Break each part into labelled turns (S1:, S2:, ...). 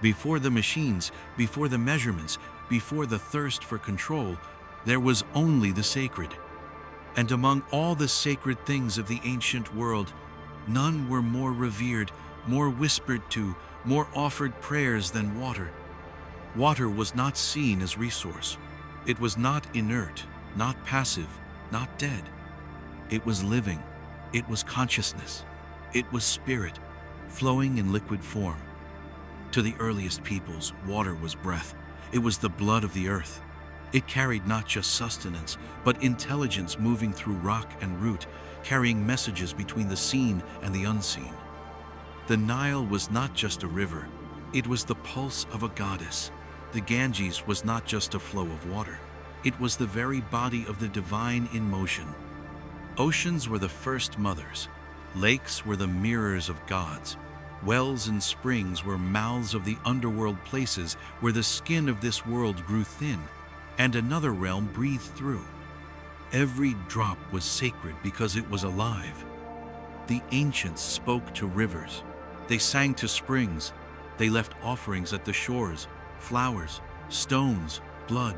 S1: Before the machines, before the measurements, before the thirst for control, there was only the sacred. And among all the sacred things of the ancient world, none were more revered, more whispered to, more offered prayers than water. Water was not seen as resource. It was not inert, not passive, not dead. It was living. It was consciousness. It was spirit, flowing in liquid form. To the earliest peoples, water was breath. It was the blood of the earth. It carried not just sustenance, but intelligence moving through rock and root, carrying messages between the seen and the unseen. The Nile was not just a river. It was the pulse of a goddess. The Ganges was not just a flow of water. It was the very body of the divine in motion. Oceans were the first mothers. Lakes were the mirrors of gods. Wells and springs were mouths of the underworld, places where the skin of this world grew thin and another realm breathed through. Every drop was sacred because it was alive. The ancients spoke to rivers. They sang to springs. They left offerings at the shores, flowers, stones, blood,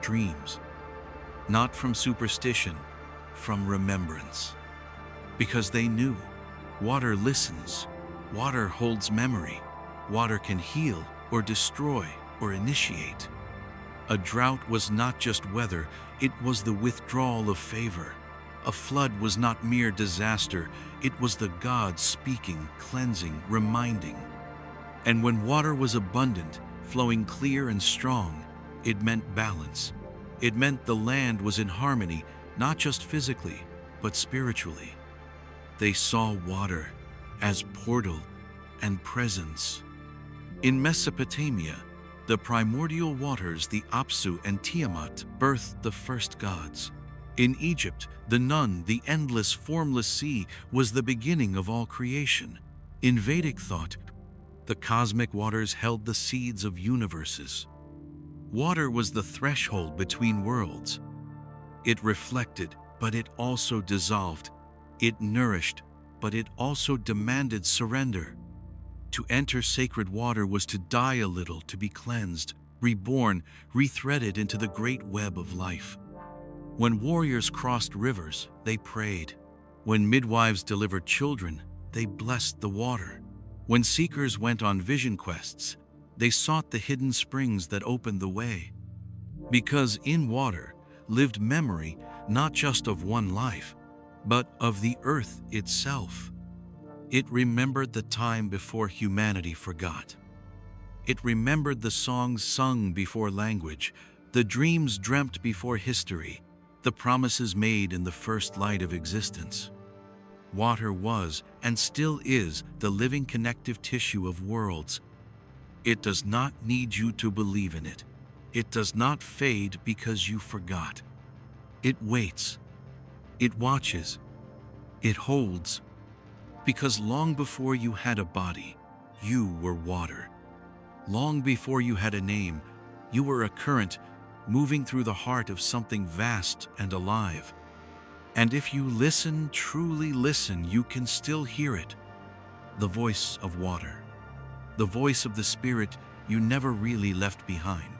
S1: dreams. Not from superstition, from remembrance. Because they knew, water listens, water holds memory, water can heal or destroy or initiate. A drought was not just weather, it was the withdrawal of favor. A flood was not mere disaster, it was the gods speaking, cleansing, reminding. And when water was abundant, flowing clear and strong, it meant balance. It meant the land was in harmony, not just physically, but spiritually. They saw water as portal and presence. In Mesopotamia, the primordial waters, the Apsu and Tiamat, birthed the first gods. In Egypt, the Nun, the endless, formless sea, was the beginning of all creation. In Vedic thought, the cosmic waters held the seeds of universes. Water was the threshold between worlds. It reflected, but it also dissolved. It nourished, but it also demanded surrender. To enter sacred water was to die a little, to be cleansed, reborn, rethreaded into the great web of life. When warriors crossed rivers, they prayed. When midwives delivered children, they blessed the water. When seekers went on vision quests, they sought the hidden springs that opened the way. Because in water lived memory not just of one life, but of the earth itself. It remembered the time before humanity forgot. It remembered the songs sung before language, the dreams dreamt before history, the promises made in the first light of existence. Water was, and still is, the living connective tissue of worlds. It does not need you to believe in it. It does not fade because you forgot. It waits. It watches. It holds. Because long before you had a body, you were water. Long before you had a name, you were a current moving through the heart of something vast and alive. And if you listen, truly listen, you can still hear it. The voice of water. The voice of the spirit you never really left behind.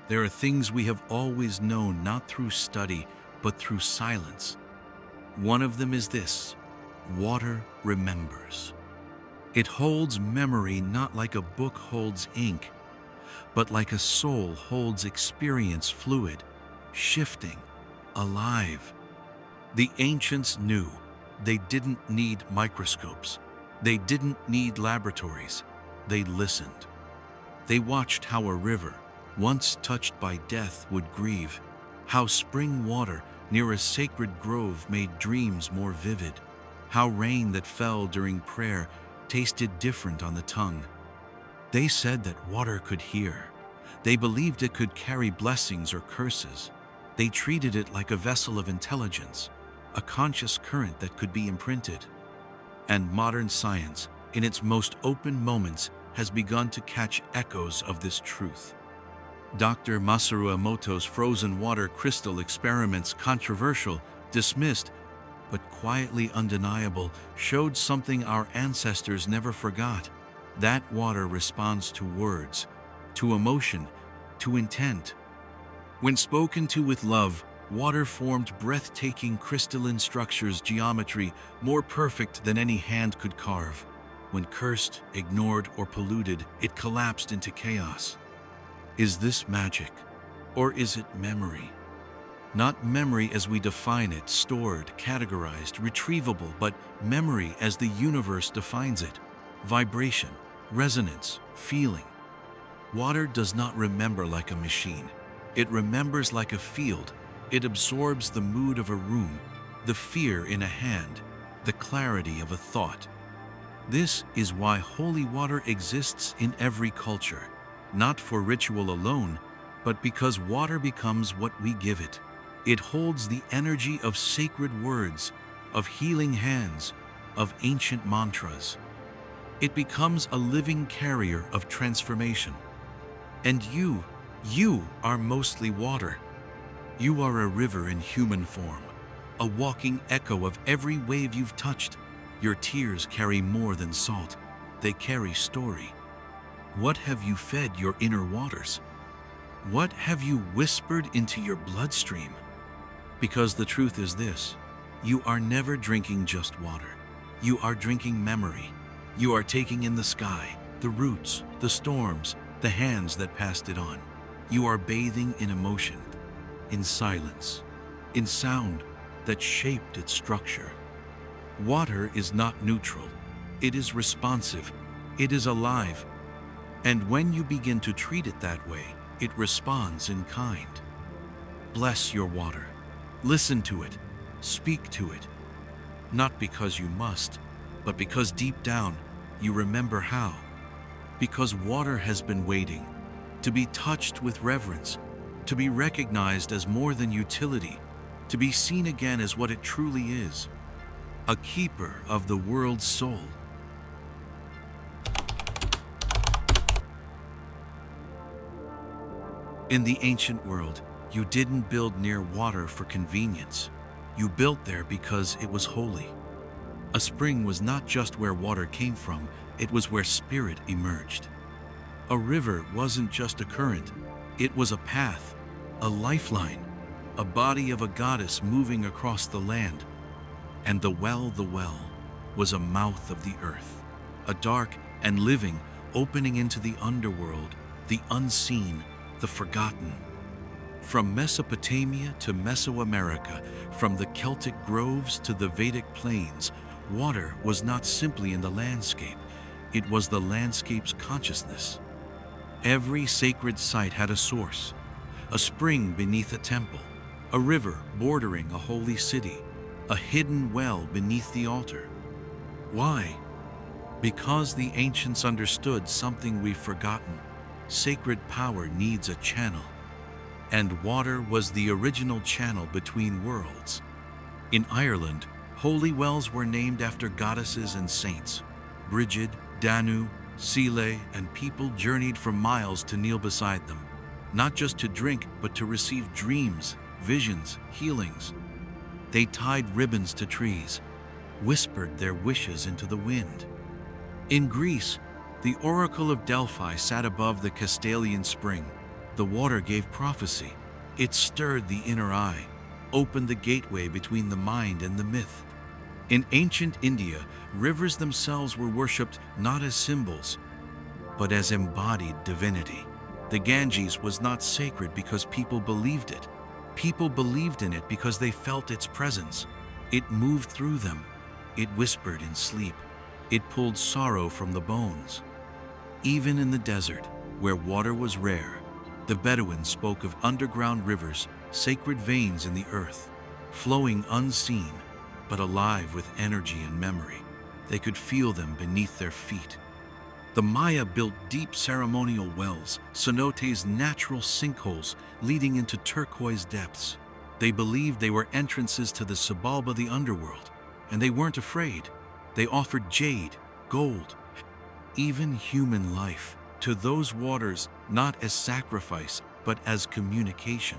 S1: There are things we have always known, not through study, but through silence. One of them is this: water remembers. It holds memory not like a book holds ink, but like a soul holds experience, fluid, shifting, alive. The ancients knew they didn't need microscopes. They didn't need laboratories. They listened. They watched how a river, once touched by death, would grieve, how spring water near a sacred grove made dreams more vivid, how rain that fell during prayer tasted different on the tongue. They said that water could hear. They believed it could carry blessings or curses. They treated it like a vessel of intelligence, a conscious current that could be imprinted. And modern science, in its most open moments, has begun to catch echoes of this truth. Dr. Masaru Emoto's frozen water crystal experiments, controversial, dismissed, but quietly undeniable, showed something our ancestors never forgot. That water responds to words, to emotion, to intent. When spoken to with love, water formed breathtaking crystalline structures, geometry more perfect than any hand could carve. When cursed, ignored, or polluted, it collapsed into chaos. Is this magic, or is it memory? Not memory as we define it, stored, categorized, retrievable, but memory as the universe defines it. Vibration, resonance, feeling. Water does not remember like a machine. It remembers like a field. It absorbs the mood of a room, the fear in a hand, the clarity of a thought. This is why holy water exists in every culture, not for ritual alone, but because water becomes what we give it. It holds the energy of sacred words, of healing hands, of ancient mantras. It becomes a living carrier of transformation. And you are mostly water. You are a river in human form, a walking echo of every wave you've touched. Your tears carry more than salt. They carry story. What have you fed your inner waters? What have you whispered into your bloodstream? Because the truth is this: you are never drinking just water. You are drinking memory. You are taking in the sky, the roots, the storms, the hands that passed it on. You are bathing in emotion, in silence, in sound that shaped its structure. Water is not neutral. It is responsive. It is alive. And when you begin to treat it that way, it responds in kind. Bless your water. Listen to it. Speak to it. Not because you must, but because deep down you remember how. Because water has been waiting to be touched with reverence, to be recognized as more than utility, to be seen again as what it truly is: a keeper of the world's soul. In the ancient world, you didn't build near water for convenience. You built there because it was holy. A spring was not just where water came from, it was where spirit emerged. A river wasn't just a current, it was a path, a lifeline, a body of a goddess moving across the land. And the well, was a mouth of the earth, a dark and living opening into the underworld, the unseen, the forgotten. From Mesopotamia to Mesoamerica, from the Celtic groves to the Vedic plains, water was not simply in the landscape, it was the landscape's consciousness. Every sacred site had a source: a spring beneath a temple, a river bordering a holy city, a hidden well beneath the altar. Why? Because the ancients understood something we've forgotten: sacred power needs a channel. And water was the original channel between worlds. In Ireland, holy wells were named after goddesses and saints. Brigid, Danu, Sile, and people journeyed for miles to kneel beside them, not just to drink, but to receive dreams, visions, healings. They tied ribbons to trees, whispered their wishes into the wind. In Greece, the Oracle of Delphi sat above the Castalian spring. The water gave prophecy. It stirred the inner eye, opened the gateway between the mind and the myth. In ancient India, rivers themselves were worshipped not as symbols, but as embodied divinity. The Ganges was not sacred because people believed it. People believed in it because they felt its presence. It moved through them. It whispered in sleep. It pulled sorrow from the bones. Even in the desert, where water was rare, the Bedouins spoke of underground rivers, sacred veins in the earth, flowing unseen, but alive with energy and memory. They could feel them beneath their feet. The Maya built deep ceremonial wells, cenotes, natural sinkholes leading into turquoise depths. They believed they were entrances to the Xibalba, the underworld, and they weren't afraid. They offered jade, gold, even human life to those waters, not as sacrifice, but as communication.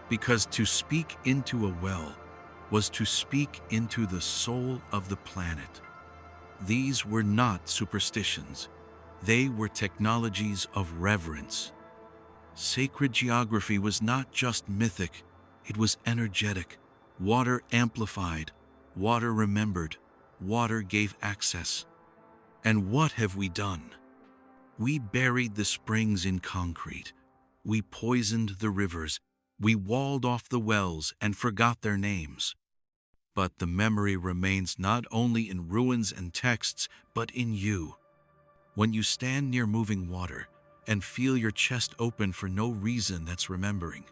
S1: Because to speak into a well was to speak into the soul of the planet. These were not superstitions. They were technologies of reverence. Sacred geography was not just mythic, it was energetic. Water amplified, water remembered, water gave access. And what have we done? We buried the springs in concrete. We poisoned the rivers. We walled off the wells and forgot their names. But the memory remains not only in ruins and texts, but in you. When you stand near moving water and feel your chest open for no reason, that's remembering.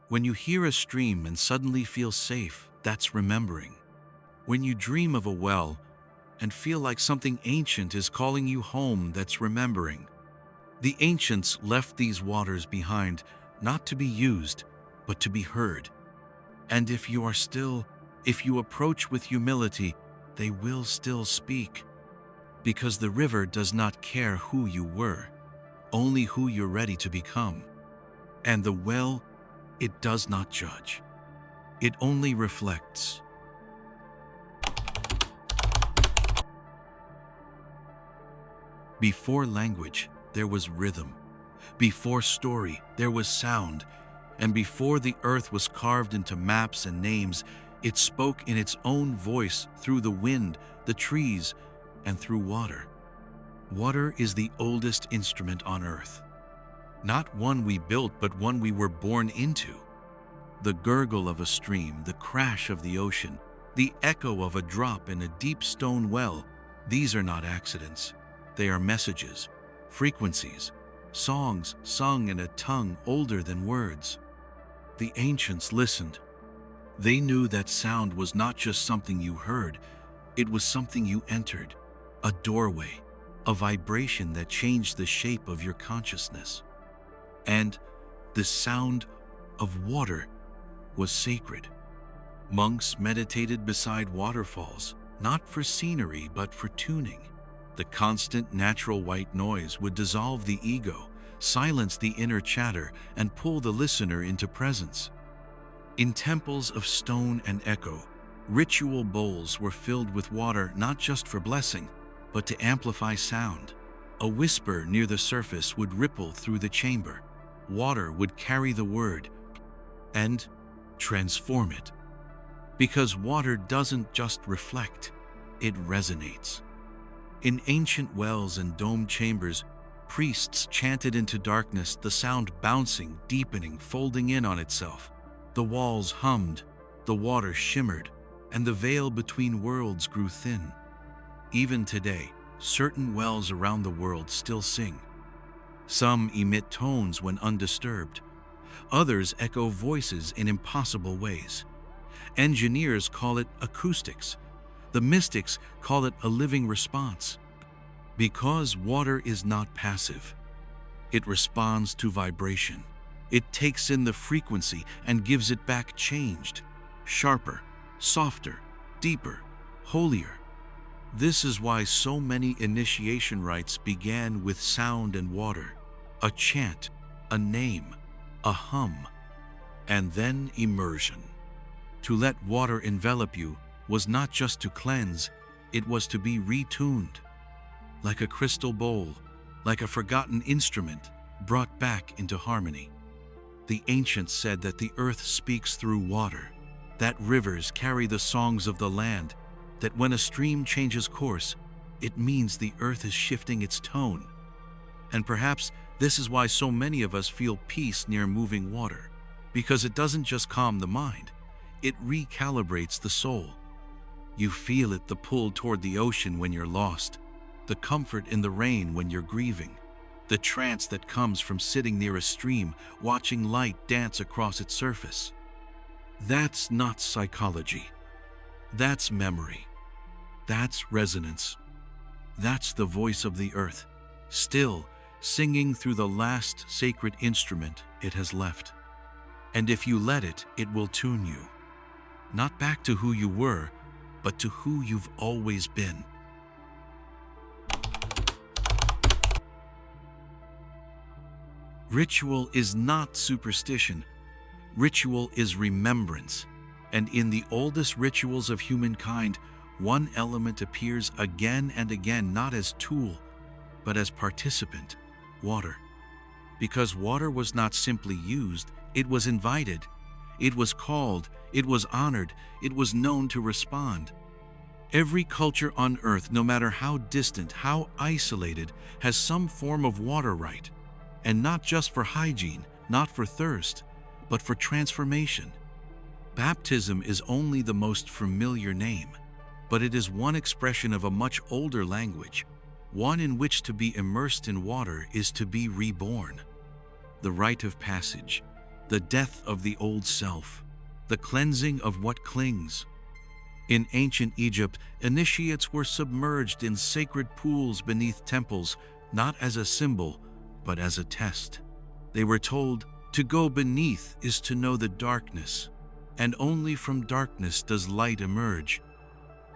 S1: When you hear a stream and suddenly feel safe, that's remembering. When you dream of a well and feel like something ancient is calling you home, that's remembering. The ancients left these waters behind, not to be used, but to be heard. And if you approach with humility, they will still speak. Because the river does not care who you were, only who you're ready to become. And the well, it does not judge. It only reflects. Before language, there was rhythm. Before story, there was sound. And before the earth was carved into maps and names, it spoke in its own voice through the wind, the trees, and through water. Water is the oldest instrument on earth. Not one we built, but one we were born into. The gurgle of a stream, the crash of the ocean, the echo of a drop in a deep stone well, these are not accidents. They are messages, frequencies, songs sung in a tongue older than words. The ancients listened. They knew that sound was not just something you heard, it was something you entered, a doorway, a vibration that changed the shape of your consciousness. And the sound of water was sacred. Monks meditated beside waterfalls, not for scenery but for tuning. The constant natural white noise would dissolve the ego, silence the inner chatter, and pull the listener into presence. In temples of stone and echo, ritual bowls were filled with water not just for blessing, but to amplify sound. A whisper near the surface would ripple through the chamber. Water would carry the word and transform it. Because water doesn't just reflect, it resonates. In ancient wells and domed chambers, priests chanted into darkness, the sound bouncing, deepening, folding in on itself. The walls hummed, the water shimmered, and the veil between worlds grew thin. Even today, certain wells around the world still sing. Some emit tones when undisturbed. Others echo voices in impossible ways. Engineers call it acoustics. The mystics call it a living response. Because water is not passive. It responds to vibration. It takes in the frequency and gives it back changed, sharper, softer, deeper, holier. This is why so many initiation rites began with sound and water, a chant, a name, a hum, and then immersion. To let water envelop you was not just to cleanse, it was to be retuned. Like a crystal bowl, like a forgotten instrument, brought back into harmony. The ancients said that the earth speaks through water, that rivers carry the songs of the land, that when a stream changes course, it means the earth is shifting its tone. And perhaps this is why so many of us feel peace near moving water, because it doesn't just calm the mind, it recalibrates the soul. You feel it, the pull toward the ocean when you're lost, the comfort in the rain when you're grieving, the trance that comes from sitting near a stream, watching light dance across its surface. That's not psychology. That's memory. That's resonance. That's the voice of the earth, still singing through the last sacred instrument it has left. And if you let it, it will tune you. Not back to who you were, but to who you've always been. Ritual is not superstition. Ritual is remembrance. And in the oldest rituals of humankind, one element appears again and again, not as tool, but as participant: water. Because water was not simply used, it was invited, it was called, it was honored, it was known to respond. Every culture on earth, no matter how distant, how isolated, has some form of water rite. And not just for hygiene, not for thirst, but for transformation. Baptism is only the most familiar name, but it is one expression of a much older language, one in which to be immersed in water is to be reborn. The rite of passage, the death of the old self, the cleansing of what clings. In ancient Egypt, initiates were submerged in sacred pools beneath temples, not as a symbol, but as a test. They were told, to go beneath is to know the darkness, and only from darkness does light emerge.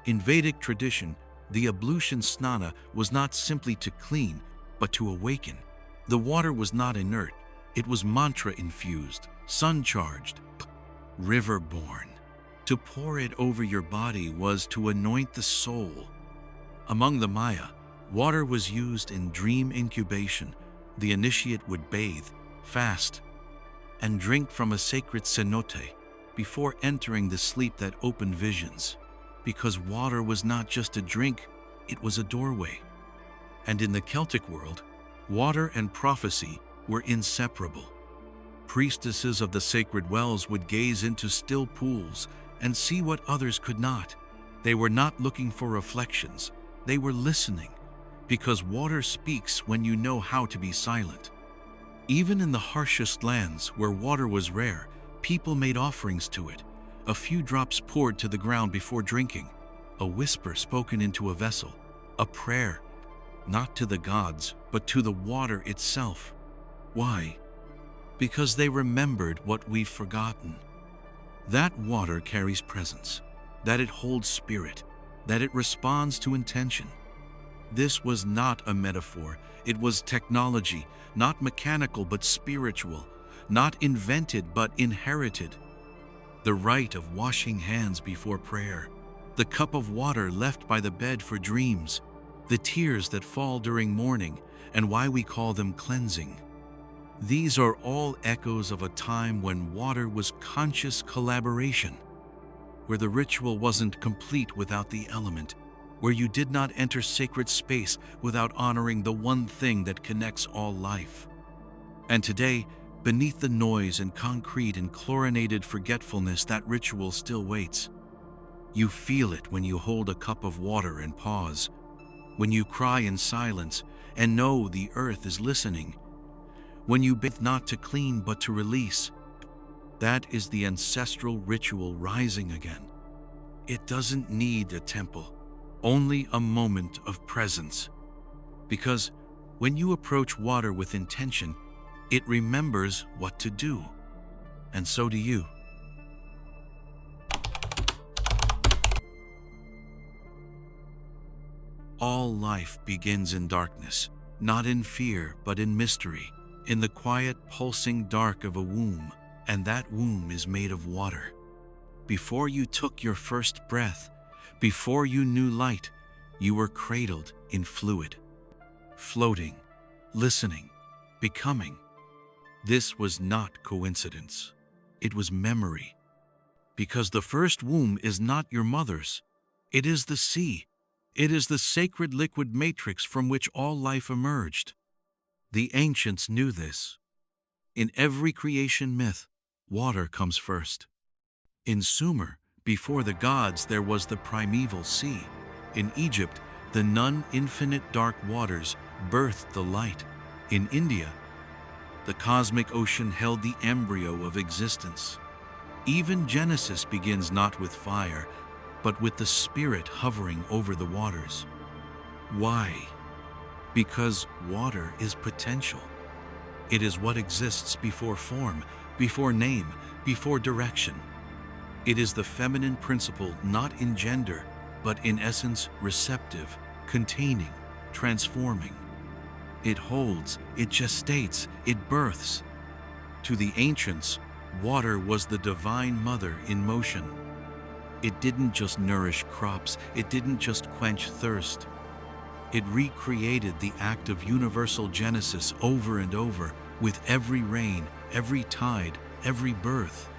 S1: In Vedic tradition, the ablution snana was not simply to clean, but to awaken. The water was not inert, it was mantra-infused, sun-charged, river-born. To pour it over your body was to anoint the soul. Among the Maya, water was used in dream incubation. The initiate would bathe, fast, and drink from a sacred cenote before entering the sleep that opened visions. Because water was not just a drink, it was a doorway. And in the Celtic world, water and prophecy were inseparable. Priestesses of the sacred wells would gaze into still pools and see what others could not. They were not looking for reflections, they were listening, because water speaks when you know how to be silent. Even in the harshest lands where water was rare, people made offerings to it. A few drops poured to the ground before drinking, a whisper spoken into a vessel, a prayer, not to the gods, but to the water itself. Why? Because they remembered what we've forgotten. That water carries presence, that it holds spirit, that it responds to intention. This was not a metaphor, it was technology, not mechanical but spiritual, not invented but inherited. The rite of washing hands before prayer, the cup of water left by the bed for dreams, the tears that fall during mourning, and why we call them cleansing. These are all echoes of a time when water was conscious collaboration, where the ritual wasn't complete without the element, where you did not enter sacred space without honoring the one thing that connects all life. And today, beneath the noise and concrete and chlorinated forgetfulness, that ritual still waits. You feel it when you hold a cup of water and pause, when you cry in silence and know the earth is listening, when you bathe not to clean but to release. That is the ancestral ritual rising again. It doesn't need a temple, only a moment of presence. Because when you approach water with intention, it remembers what to do. And so do you. All life begins in darkness, not in fear, but in mystery, in the quiet, pulsing dark of a womb, and that womb is made of water. Before you took your first breath, before you knew light, you were cradled in fluid, floating, listening, becoming. This was not coincidence. It was memory. Because the first womb is not your mother's. It is the sea. It is the sacred liquid matrix from which all life emerged. The ancients knew this. In every creation myth, water comes first. In Sumer, before the gods, there was the primeval sea. In Egypt, the non-infinite dark waters birthed the light. In India, the cosmic ocean held the embryo of existence. Even Genesis begins not with fire, but with the Spirit hovering over the waters. Why? Because water is potential. It is what exists before form, before name, before direction. It is the feminine principle, not in gender, but in essence receptive, containing, transforming. It holds, it gestates, it births. To the ancients, water was the divine mother in motion. It didn't just nourish crops, it didn't just quench thirst. It recreated the act of universal genesis over and over, with every rain, every tide, every birth.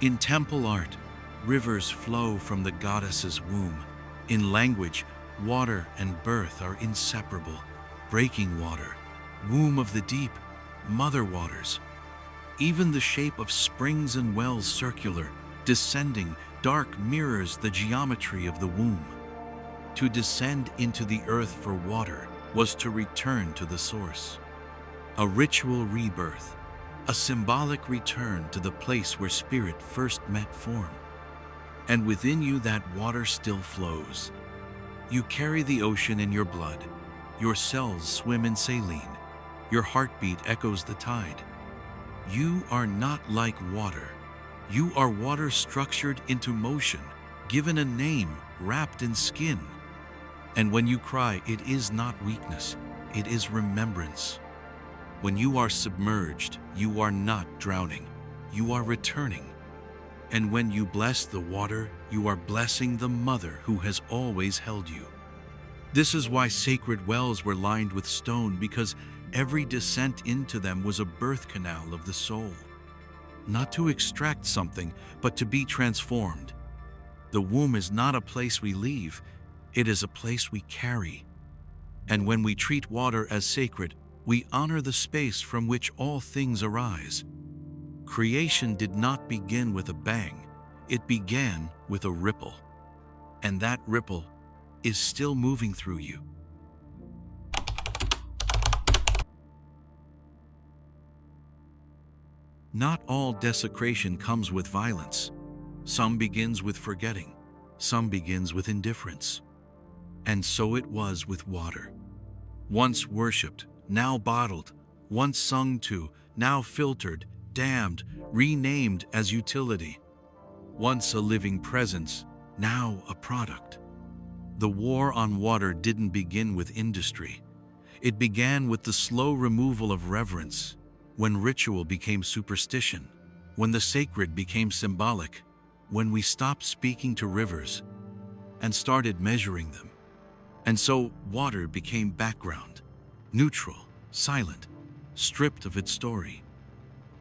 S1: In temple art, rivers flow from the goddess's womb. In language, water and birth are inseparable. Breaking water, womb of the deep, mother waters. Even the shape of springs and wells circular, descending, dark mirrors the geometry of the womb. To descend into the earth for water was to return to the source. A ritual rebirth, a symbolic return to the place where spirit first met form. And within you that water still flows. You carry the ocean in your blood. Your cells swim in saline. Your heartbeat echoes the tide. You are not like water. You are water structured into motion, given a name, wrapped in skin. And when you cry, it is not weakness, it is remembrance. When you are submerged, you are not drowning, you are returning. And when you bless the water, you are blessing the mother who has always held you. This is why sacred wells were lined with stone, because every descent into them was a birth canal of the soul. Not to extract something, but to be transformed. The womb is not a place we leave, it is a place we carry. And when we treat water as sacred, we honor the space from which all things arise. Creation did not begin with a bang, it began with a ripple. And that ripple is still moving through you. Not all desecration comes with violence. Some begins with forgetting, some begins with indifference. And so it was with water. Once worshipped, now bottled, once sung to, now filtered, dammed, renamed as utility. Once a living presence, now a product. The war on water didn't begin with industry. It began with the slow removal of reverence, when ritual became superstition, when the sacred became symbolic, when we stopped speaking to rivers and started measuring them. And so water became background, neutral, silent, stripped of its story.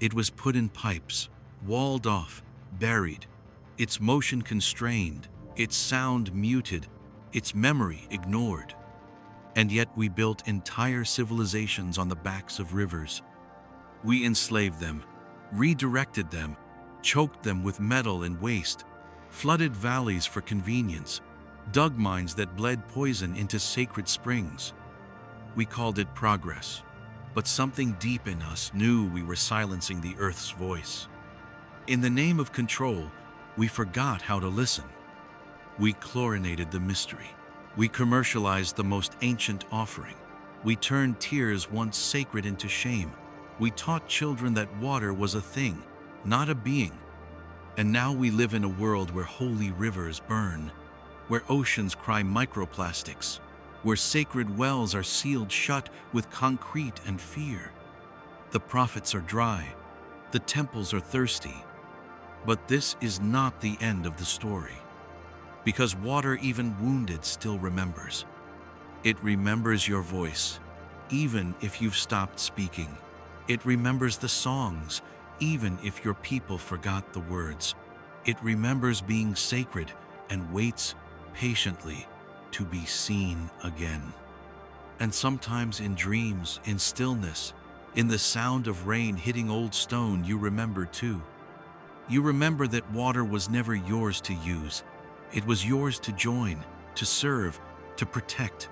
S1: It was put in pipes, walled off, buried, its motion constrained, its sound muted, its memory ignored. And yet we built entire civilizations on the backs of rivers. We enslaved them, redirected them, choked them with metal and waste, flooded valleys for convenience, dug mines that bled poison into sacred springs. We called it progress, but something deep in us knew we were silencing the earth's voice. In the name of control, we forgot how to listen. We chlorinated the mystery. We commercialized the most ancient offering. We turned tears once sacred into shame. We taught children that water was a thing, not a being. And now we live in a world where holy rivers burn, where oceans cry microplastics, where sacred wells are sealed shut with concrete and fear. The prophets are dry, the temples are thirsty. But this is not the end of the story. Because water, even wounded, still remembers. It remembers your voice, even if you've stopped speaking. It remembers the songs, even if your people forgot the words. It remembers being sacred and waits patiently to be seen again. And sometimes in dreams, in stillness, in the sound of rain hitting old stone, you remember too. You remember that water was never yours to use. It was yours to join, to serve, to protect.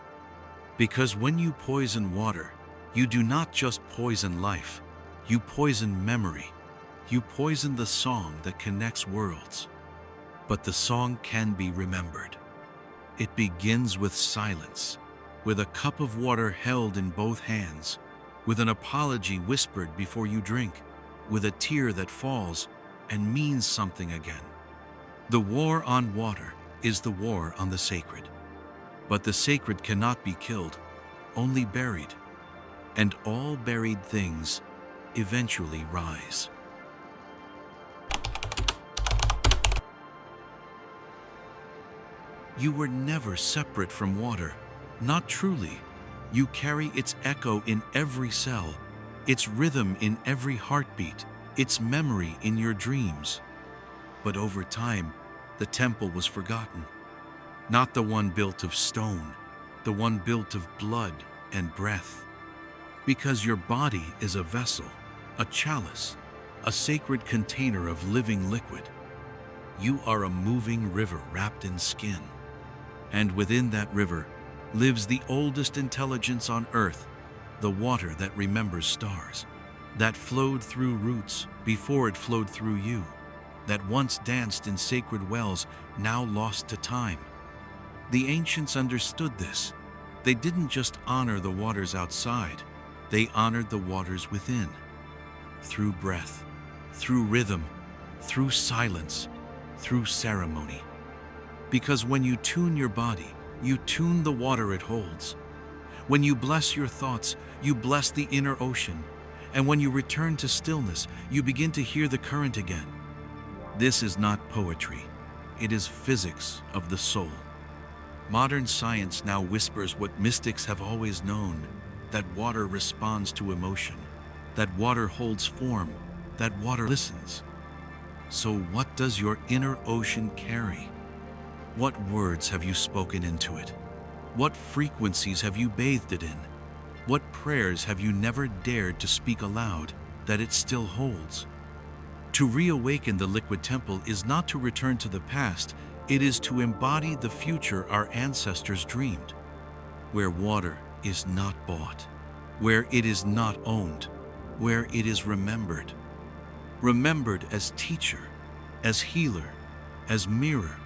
S1: Because when you poison water, you do not just poison life, you poison memory. You poison the song that connects worlds. But the song can be remembered. It begins with silence, with a cup of water held in both hands, with an apology whispered before you drink, with a tear that falls and means something again. The war on water is the war on the sacred. But the sacred cannot be killed, only buried. And all buried things eventually rise. You were never separate from water. Not truly. You carry its echo in every cell, its rhythm in every heartbeat, its memory in your dreams. But over time, the temple was forgotten. Not the one built of stone, the one built of blood and breath. Because your body is a vessel, a chalice, a sacred container of living liquid. You are a moving river wrapped in skin. And within that river lives the oldest intelligence on earth, the water that remembers stars, that flowed through roots before it flowed through you, that once danced in sacred wells, now lost to time. The ancients understood this. They didn't just honor the waters outside, they honored the waters within. Through breath, through rhythm, through silence, through ceremony. Because when you tune your body, you tune the water it holds. When you bless your thoughts, you bless the inner ocean. And when you return to stillness, you begin to hear the current again. This is not poetry. It is physics of the soul. Modern science now whispers what mystics have always known, that water responds to emotion, that water holds form, that water listens. So what does your inner ocean carry? What words have you spoken into it? What frequencies have you bathed it in? What prayers have you never dared to speak aloud that it still holds? To reawaken the liquid temple is not to return to the past, it is to embody the future our ancestors dreamed, where water is not bought, where it is not owned, where it is remembered. Remembered as teacher, as healer, as mirror.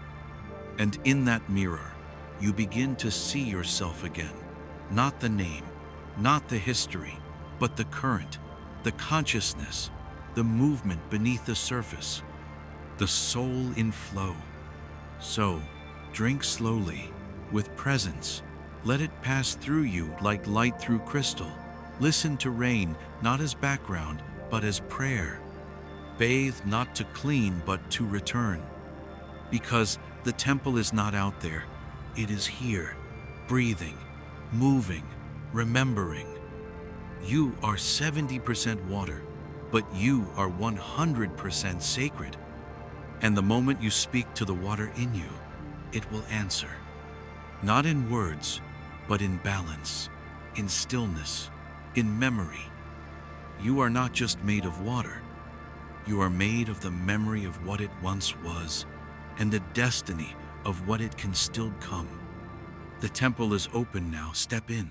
S1: And in that mirror, you begin to see yourself again. Not the name, not the history, but the current, the consciousness, the movement beneath the surface, the soul in flow. So, drink slowly, with presence. Let it pass through you like light through crystal. Listen to rain, not as background, but as prayer. Bathe not to clean, but to return. Because the temple is not out there, it is here, breathing, moving, remembering. You are 70% water, but you are 100% sacred. And the moment you speak to the water in you, it will answer. Not in words, but in balance, in stillness, in memory. You are not just made of water. You are made of the memory of what it once was, and the destiny of what it can still come. The temple is open now. Step in.